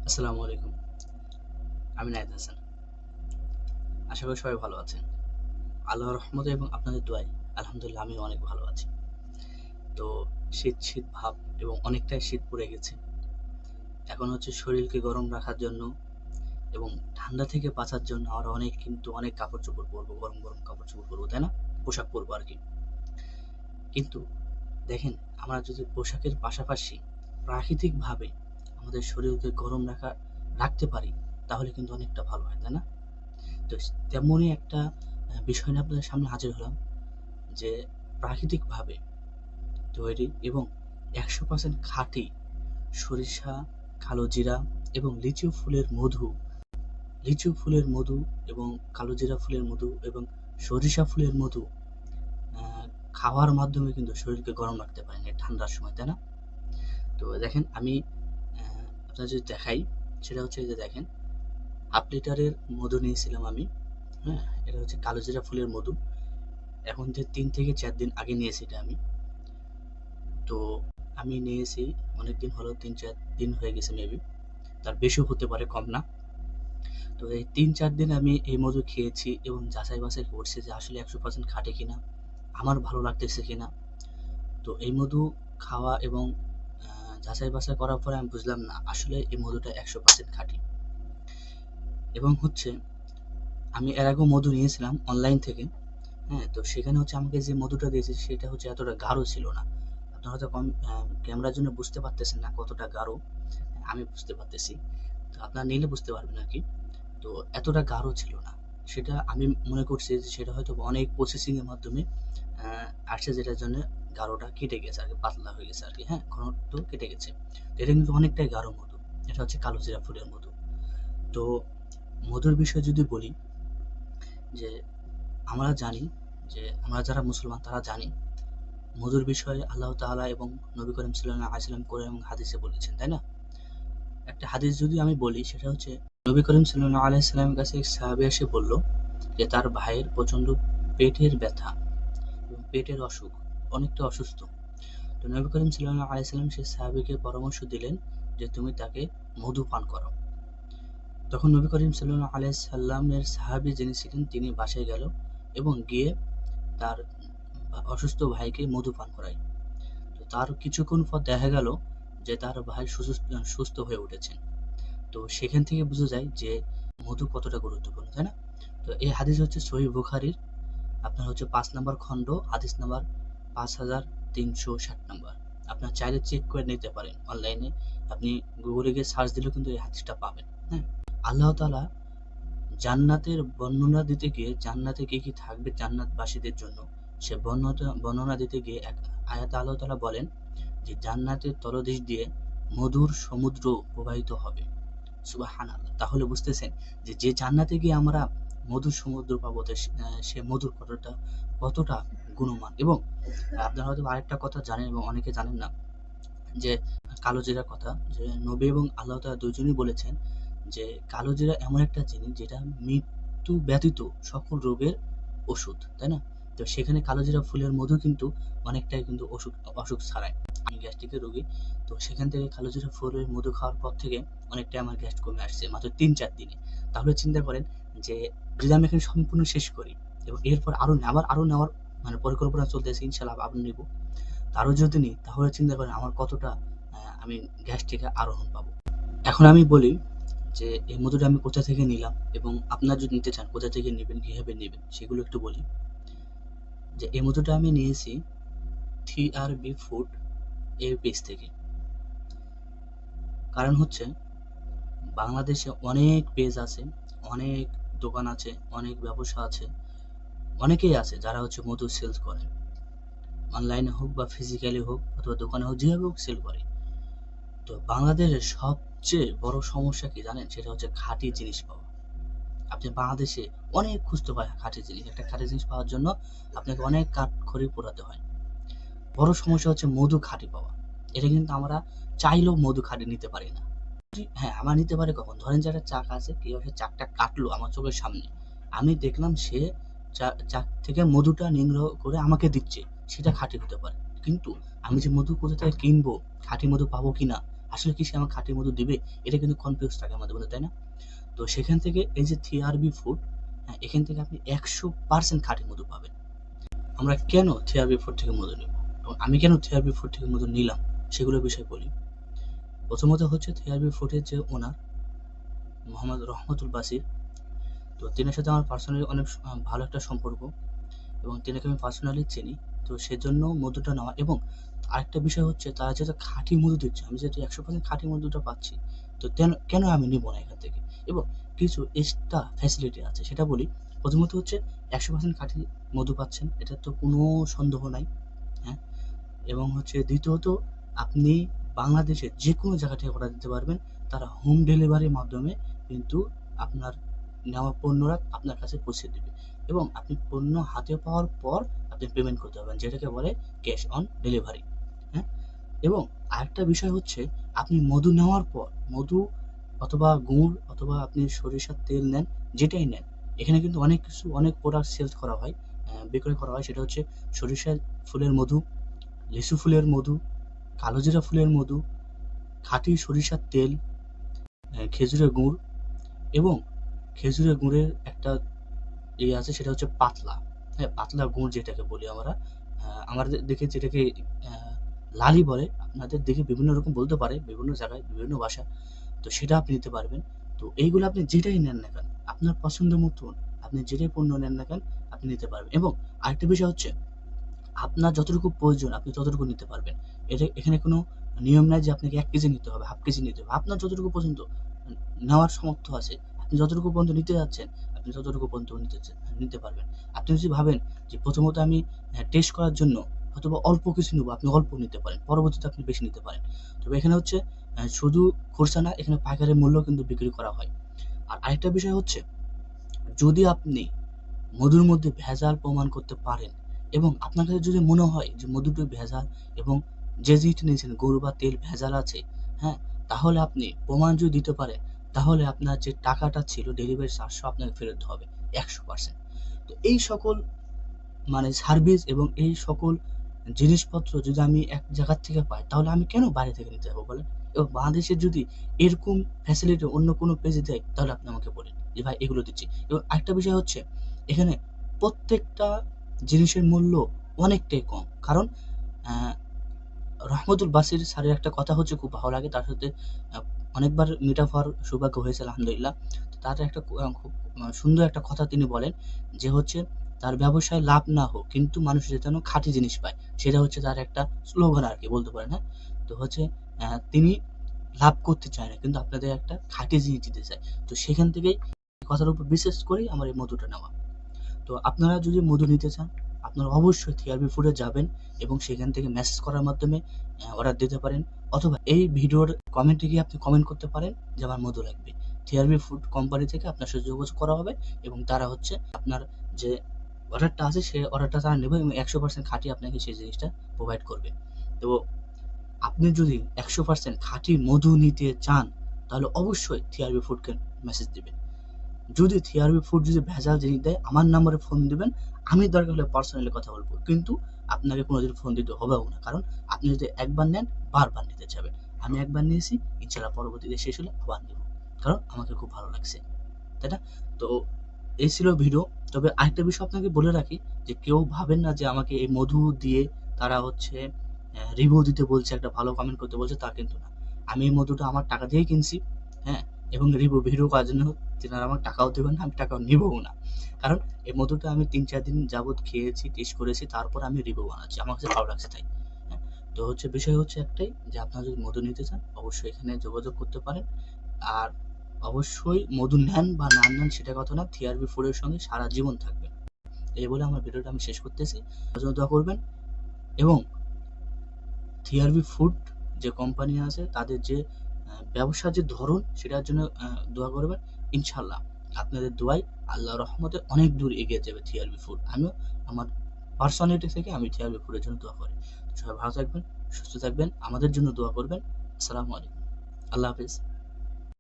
আসসালামু আলাইকুম। আমি নাহিদ হাসান। আশা করি সবাই ভালো আছেন। আল্লাহর রহমতে এবং আপনাদের দোয়ায় আলহামদুলিল্লাহ আমিও অনেক ভালো আছি। তো শীত ভাব এবং অনেকটাই শীত পড়ে গেছে। এখন হচ্ছে শরীরকে গরম রাখার জন্য এবং ঠান্ডা থেকে বাঁচার জন্য আমরা অনেক কাপড়-চোপড় পরবো, গরম কাপড়-চোপড় পরবো, তাই না? পোশাক পরবো আরকি। কিন্তু দেখেন, আমরা যদি পোশাকের পাশাপাশি প্রাকৃতিকভাবে আমাদের শরীরকে গরম রাখতে পারি, তাহলে কিন্তু অনেকটা ভালো হয়, তাই না? তো তেমনই একটা বিষয় নিয়ে আপনাদের সামনে হাজির হলাম যে প্রাকৃতিকভাবে তৈরি এবং 100% খাঁটি সরিষা, কালোজিরা এবং লিচু ফুলের মধু এবং কালোজিরা ফুলের মধু এবং সরিষা ফুলের মধু খাওয়ার মাধ্যমে কিন্তু শরীরকে গরম রাখতে পারেন এই ঠান্ডার সময়, তাই না? তো দেখেন, আমি আপনার যদি দেখাই, সেটা হচ্ছে যে দেখেন, 1/2 লিটারের মধু নিয়েছিলাম আমি। হ্যাঁ, এটা হচ্ছে কালোজিরা ফুলের মধু। এখন যে 3 থেকে 4 দিন আগে নিয়েছি এটা আমি। তো আমি নিয়েছি অনেকদিন হলো, 3-4 দিন হয়ে গেছে মেবি। তার বেশিও হতে পারে, কম না। তো এই 3-4 দিন আমি এই মধু খেয়েছি এবং যাচাই-বাছাই করছি যে আসলে 100% খাঁটি কিনা, আমার ভালো লাগতেছে কিনা। তো এই মধু খাওয়া এবং যাচাই-বাছাই করার পরে আমি বুঝলাম না, আসলে এই মধুটা 100% খাঁটি। এবং হচ্ছে আমি এর আগেও মধু নিয়েছিলাম অনলাইন থেকে। হ্যাঁ, তো সেখানে হচ্ছে আমাকে যে মধুটা দিয়েছে সেটা হচ্ছে এতটা গাঢ় ছিল না। আপনারা হয়তো ক্যামেরার জন্য বুঝতে পারতেছেন না কতটা গাঢ়। আমি বুঝতে পারতেছি। তো আপনারা নিলে বুঝতে পারবেন আরকি। তো এতটা গাঢ় ছিল না। সেটা আমি মনে করছি যে সেটা হয়তো অনেক প্রসেসিং এর মাধ্যমে আ আসছে, যেটার জন্য গাঢ়টা কেটে গেছে আরকি, পাতলা হয়ে গেছে আরকি, হ্যাঁ? ঘনত্ব কেটে গেছে। তো এটা কিন্তু অনেকটাই গাঢ় মধু। এটা হচ্ছে কালোজিরা ফুলের মধু। তো মধুর বিষয়ে যদি বলি, যে আমরা জানি যে আমরা যারা মুসলমান তারা জানি মধুর বিষয়ে আল্লাহ তাআলা এবং নবী করিম সাল্লাল্লাহু আলাইহি ওয়াসাল্লাম কোরআন এবং হাদিসে বলেছেন, তাই না? একটা হাদিস যদি আমি বলি, সেটা হচ্ছে নবী করিম সাল্লাল্লাহু আলাইহি ওয়াসাল্লামের কাছে এক সাহাবী এসে বলল যে তার ভাইয়ের প্রচন্ড পেটের ব্যথা এবং পেটের অসুখ, অনেকটা অসুস্থ। তো নবী করিম সাল্লাল্লাহু আলাইহি ওয়াসাল্লাম সেই সাহাবীকে পরামর্শ দিলেন যে তুমি তাকে মধু পান করাও। তখন নবী করিম সাল্লাল্লাহু আলাইহি সাল্লামের সাহাবী যিনি ছিলেন তিনি বাসায় গেল এবং গিয়ে তার অসুস্থ ভাইকে মধু পান করায়। তো তার কিছুক্ষণ পর দেখা গেল যে তার ভাই সুস্থ হয়ে উঠেছেন। তো সেখান থেকে বোঝা যায় যে মধু কতটা গুরুত্বপূর্ণ, তাই না? তো এই হাদিস হচ্ছে সহিহ বুখারীর আপনার হচ্ছে 5 নাম্বার খণ্ড, হাদিস নাম্বার 5360 নাম্বার। আপনার চাইলে চেক করে নিতে পারেন অনলাইনে। আপনি গুগলে গিয়ে সার্চ দিলেও কিন্তু এই হাদিসটা পাবেন। হ্যাঁ? আল্লাহ তাআলা জান্নাতের বর্ণনা দিতে গিয়ে, জান্নাতে কি থাকবে জান্নাতবাসীদের জন্য, সে বর্ণনা দিতে গিয়ে এক আয়াতে আল্লাহ তাআলা বলেন যে জান্নাতের তলদেশ দিয়ে মধুর সমুদ্র প্রবাহিত হবে। সুবহানাল্লাহ। তাহলে বুঝতেছেন যে যে জান্নাতে গিয়ে আমরা মধুর সমুদ্র পাবো, তো সে মধুর কতটা গুণমান। এবং আপনারা হয়তো আরেকটা কথা জানেন এবং অনেকে জানেন না, যে কালোজিরার কথা, যে নবী এবং আল্লাহ তাআলা দুইজনই বলেছেন যে কালোজিরা এমন একটা জিনিস যেটা মৃত্যু ব্যতীত সকল রোগের ওষুধ, তাই না? তো সেখানে কালোজিরা ফুলের মধু কিন্তু অনেকটাই কিন্তু অসুখ ছাড়ায়। আমি গ্যাস্ট্রিকের রোগী। তো সেখান থেকে কালোজিরা ফুলের মধু খাওয়ার পর থেকে অনেকটাই আমার গ্যাস কমে আসছে মাত্র 3-4 দিনে। তাহলে চিন্তা করেন যে যদি আমি এখানে সম্পূর্ণ শেষ করি এবং এরপর আরো নেওয়ার মানে পরিকল্পনা চলতেছে, ইনশাআল্লাহ আবার নিব। আরো যদি নিই তাহলে চিন্তা করেন আমার কতটা আমি গ্যাস থেকে আরোহণ পাবো। এখন আমি বলি যে এই মধুটা আমি কোথা থেকে নিলাম এবং আপনারা যদি নিতে চান কোথা থেকে নেবেন, কিভাবে নেবেন সেগুলো একটু বলি। যে এই মধুটা আমি নিয়েছি 3RB ফুড এর পেজ থেকে। কারণ হচ্ছে বাংলাদেশে অনেক পেজ আছে, অনেক দোকান আছে, অনেক ব্যবসা আছে, অনেকেই আছে যারা হচ্ছে মধু সেলস করে, অনলাইনে হোক বা ফিজিক্যালি হোক অথবা দোকানে হোক, যেভাবে হোক সেল করে। তো বাংলাদেশের সবচেয়ে বড় সমস্যা কি জানেন? সেটা হচ্ছে খাঁটি জিনিস পাওয়া। আপনি বাংলাদেশে অনেক খুঁজতে হয় খাঁটি জিনিস। একটা খাঁটি জিনিস পাওয়ার জন্য আপনাকে অনেক কাঠখড়ি পোড়াতে হয়। বড় সমস্যা হচ্ছে মধু খাঁটি পাওয়া। এটা কিন্তু আমরা চাইলেও মধু খাঁটি নিতে পারি না। হ্যাঁ, আমরা নিতে পারি কখন? ধরেন যে একটা চাক আছে, কেউ এসে চাকটা কাটলো আমার চোখের সামনে। আমি দেখলাম সে চাক থেকে মধুটা নিংড় করে আমাকে দিচ্ছে। সেটা খাঁটি হতে পারে। কিন্তু আমি যে মধু কোথা থেকে কিনবো, খাঁটি মধু পাবো কিনা, আসলে কি সে আমার খাঁটি মধু দিবে? এটা কিন্তু কনফিউজ থাকে আমাদের মধ্যে, তাই না? তো সেখান থেকে এই যে থিআরবি ফুড, এখান থেকে আপনি 100% খাঁটি মধু পাবেন। আমরা কেন থিআরবি ফুড থেকে মধু নেব এবং আমি কেন থিআরবি ফুড থেকে মধু নিলাম সেগুলোর বিষয়ে বলি। প্রথমত হচ্ছে থিআরবি ফুডের যে ওনার মোহাম্মদ রহমতুল বাসির, তো তিনার সাথে আমার পার্সোনালি অনেক ভালো একটা সম্পর্ক এবং তিনাকে আমি পার্সোনালি চিনি। তো সেজন্য মধুটা নেওয়া, এবং আরেকটা বিষয় হচ্ছে তারা যেহেতু খাঁটি মধু দিচ্ছে, আমি যেহেতু 100% খাঁটি মধুটা পাচ্ছি, তো কেন আমি নিব না এখান থেকে। এবং কিছু এক্সট্রা ফ্যাসিলিটি আছে, সেটা বলি। প্রথমত হচ্ছে 100% খাঁটি মধু পাচ্ছেন, এটা তো কোনো সন্দেহ নাই। হ্যাঁ, এবং হচ্ছে দ্বিতীয়ত আপনি বাংলাদেশের যে কোনো জায়গা থেকে অর্ডার দিতে পারবেন, তারা হোম ডেলিভারির মাধ্যমে কিন্তু আপনার নেওয়া পণ্যরা আপনার কাছে পৌঁছে দেবে, এবং আপনি পণ্য হাতে পাওয়ার পর আপনি পেমেন্ট করতে পারবেন, যেটাকে বলে ক্যাশ অন ডেলিভারি। হ্যাঁ, এবং আরেকটা বিষয় হচ্ছে আপনি মধু নেওয়ার পর মধু অথবা গুড় অথবা আপনি সরিষার তেল নেন, যেটাই নেন, এখানে কিন্তু অনেক প্রোডাক্ট সেলস করা হয়, বিক্রয় করা হয়। সেটা হচ্ছে সরিষার ফুলের মধু, লিচু ফুলের মধু, কালোজিরা ফুলের মধু, খাঁটি সরিষার তেল, খেজুরের গুড়, এবং খেজুরের গুড়ের একটা আছে, সেটা হচ্ছে পাতলা। হ্যাঁ, পাতলা গুড় যেটাকে বলি আমরা, আমাদের দেখে যেটাকে লালি বলে, আপনাদের দেখে বিভিন্ন রকম বলতে পারে বিভিন্ন জায়গায় বিভিন্ন ভাষা। তো সেটা আপনি নিতে পারবেন। তো এইগুলো আপনি যেটাই নেন না কেন, আপনার পছন্দ মতন আপনি যেটাই পণ্য নেন না কেন আপনি নিতে পারবেন। এবং আরেকটা বিষয় হচ্ছে আপনার যতটুকু প্রয়োজন আপনি ততটুকু নিতে পারবেন। এখানে কোনো নিয়ম নাই যে আপনাকে 1 কেজি নিতে হবে, হাফ কেজি নিতে হবে। আপনার যতটুকু পর্যন্ত নেওয়ার সামর্থ্য আছে, আপনি যতটুকু পর্যন্ত নিতে যাচ্ছেন, আপনি ততটুকু পর্যন্ত নিতে পারবেন। আপনি যদি ভাবেন যে প্রথমত আমি টেস্ট করার জন্য হয়তোবা অল্প কিছু নেবো, আপনি অল্প নিতে পারেন। পরবর্তীতে আপনি বেশি নিতে পারেন। তবে এখানে হচ্ছে শুধু খুচরা না, এখানে পাইকারি মূল্যও কিন্তু বিক্রি করা হয়। আর আরেকটা বিষয় হচ্ছে, যদি আপনি মধুর মধ্যে ভেজাল প্রমাণ করতে পারেন এবং আপনার কাছে যদি মনে হয় যে মধুটি ভেজাল এবং যে জিনিসটা নিয়েছেন গরু বা তেল ভেজাল আছে, হ্যাঁ, তাহলে আপনি প্রমাণ যদি দিতে পারেন, তাহলে আপনার যে টাকাটা ছিল ডেলিভারি চার্জও আপনাকে ফেরত হবে 100%। তো এই সকল সার্ভিস এবং এই সকল জিনিসপত্র যদি আমি এক জায়গার থেকে পাই, তাহলে আমি কেন বাইরে থেকে নিতে যাবো বলেন? এবং বাংলাদেশে যদি এরকম ফ্যাসিলিটি অন্য কোনো পেজে দেয়, তাহলে আপনি আমাকে বলেন যে ভাই এগুলো দিচ্ছি। এবং আরেকটা বিষয় হচ্ছে, এখানে প্রত্যেকটা জিনিসের মূল্য অনেকটাই কম। কারণ রহমতুল বাসির স্যারের একটা কথা হচ্ছে খুব ভালো লাগে, তার সাথে অনেকবার মিট আপ হওয়ার সৌভাগ্য হয়েছে আলহামদুলিল্লাহ। তো তার একটা খুব সুন্দর একটা কথা তিনি বলেন, যে হচ্ছে তার ব্যবসায় লাভ না হোক, কিন্তু মানুষ যেন খাঁটি জিনিস পায়, সেটা হচ্ছে তার একটা স্লোগান আর কি বলতে পারেন। হ্যাঁ, তো হচ্ছে তিনি লাভ করতে চায় না, কিন্তু আপনাদের একটা খাঁটি জিনিস দিতে চায়। তো সেখান থেকেই কথার উপর বিশেষ করেই আমার এই মধুটা নেওয়া। তো আপনারা যদি মধু নিতে চান, আপনারা অবশ্যই থিআরবি ফুডে যাবেন এবং সেখান থেকে মেসেজ করার মাধ্যমে অর্ডার দিতে পারেন, অথবা এই ভিডিওর কমেন্টে গিয়ে আপনি কমেন্ট করতে পারেন যে আমার মধু লাগবে। থিআরবি ফুড কোম্পানি থেকে আপনার সাথে যোগাযোগ করা হবে এবং তারা হচ্ছে আপনার যে অর্ডারটা আছে সেই অর্ডারটা তারা নেবে এবং 100% খাঁটি আপনাকে সেই জিনিসটা প্রোভাইড করবে। তো আপনি যদি 100% খাঁটি মধু নিতে চান, তাহলে অবশ্যই থিআরবি ফুডকে মেসেজ দিবেন। যদি থিআরবি ফুড যদি ভেজাল জিনিস দেয়, আমার নাম্বারে ফোন দিবেন, আমি দরকার হলে পার্সোনালি কথা বলবো, কিন্তু আপনাকে কোনোদিন ফোন দিতে হবেও না। কারণ আপনি যদি একবার নেন, বারবার নিতে চাবেন। আমি একবার নিয়েছি, ইনশাল্লাহ পরবর্তীতে শেষ হলে আবার নেব, কারণ আমাকে খুব ভালো লাগছে, তাই না? তো এই ছিল ভিডিও। তবে আরেকটা বিষয় আপনাকে বলে রাখি, যে কেউ ভাবেন না যে আমাকে এই মধু দিয়ে তারা হচ্ছে রিভিউ দিতে বলছে, একটা ভালো কমেন্ট করতে বলছে, তা কিন্তু না। আমি এই মধুটা আমার টাকা দিয়েই কিনছি, হ্যাঁ, এবং ভিডিও করার জন্য তেনারা আমাকে টাকাও দেবেন না, আমি টাকাও নিবও না। কারণ এই মধুটা আমি 3-4 দিন যাবৎ খেয়েছি, টেস্ট করেছি, তারপর আমি রিভিউ বানাচ্ছি, আমার কাছে ভালো লাগছে তাই। হ্যাঁ, তো হচ্ছে বিষয় হচ্ছে একটাই, যে আপনারা যদি মধু নিতে চান অবশ্যই এখানে যোগাযোগ করতে পারেন। আর অবশ্যই মধু নেন বা না নেন সেটা কথা না, থিআরবি ফুডের সঙ্গে সারা জীবন থাকবেন। এই বলে আমার ভিডিওটা আমি শেষ করতেছি। আমার জন্য দোয়া করবেন, এবং থিআরবি ফুড যে কোম্পানি আছে তাদের যে ব্যবসার যে ধরন, সেটার জন্য দোয়া করবেন। ইনশাল্লাহ আপনাদের দোয়ায় আল্লাহর রহমতে অনেক দূর এগিয়ে যাবে থিআরবি ফুড। আমিও আমার পার্সোনালিটি থেকে আমি থিআরবি ফুডের জন্য দোয়া করি। সবাই ভালো থাকবেন, সুস্থ থাকবেন, আমাদের জন্য দোয়া করবেন। আসসালামু আলাইকুম, আল্লাহ হাফিজ।